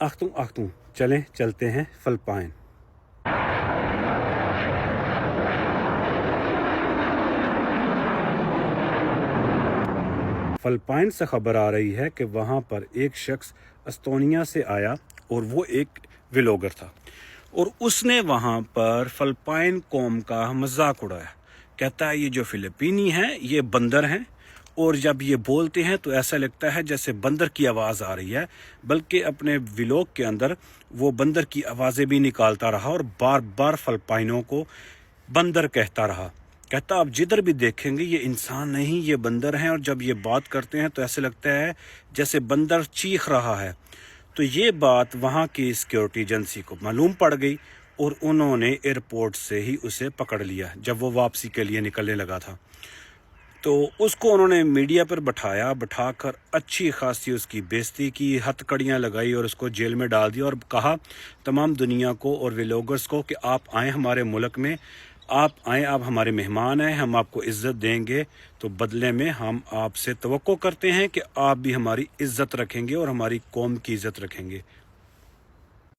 Achtung, چلیں چلتے ہیں فلپائن۔ فلپائن سے خبر آ رہی ہے کہ وہاں پر ایک شخص استونیا سے آیا اور وہ ایک ویلوگر تھا، اور اس نے وہاں پر فلپائن قوم کا مذاق اڑایا۔ کہتا ہے یہ جو فلپینی ہیں یہ بندر ہیں، اور جب یہ بولتے ہیں تو ایسا لگتا ہے جیسے بندر کی آواز آ رہی ہے، بلکہ اپنے ویلوگ کے اندر وہ بندر کی آوازیں بھی نکالتا رہا اور بار بار فلپائنوں کو بندر کہتا رہا۔ کہتا آپ جدھر بھی دیکھیں گے یہ انسان نہیں، یہ بندر ہیں، اور جب یہ بات کرتے ہیں تو ایسے لگتا ہے جیسے بندر چیخ رہا ہے۔ تو یہ بات وہاں کی سیکیورٹی ایجنسی کو معلوم پڑ گئی، اور انہوں نے ایئرپورٹ سے ہی اسے پکڑ لیا جب وہ واپسی کے لیے نکلنے لگا تھا۔ تو اس کو انہوں نے میڈیا پر بٹھا کر اچھی خاصی اس کی بےزتی کی، ہتھ کڑیاں لگائی اور اس کو جیل میں ڈال دیا، اور کہا تمام دنیا کو اور ویلوگرز کو کہ آپ آئیں ہمارے ملک میں، آپ آئیں، آپ ہمارے مہمان ہیں، ہم آپ کو عزت دیں گے، تو بدلے میں ہم آپ سے توقع کرتے ہیں کہ آپ بھی ہماری عزت رکھیں گے اور ہماری قوم کی عزت رکھیں گے۔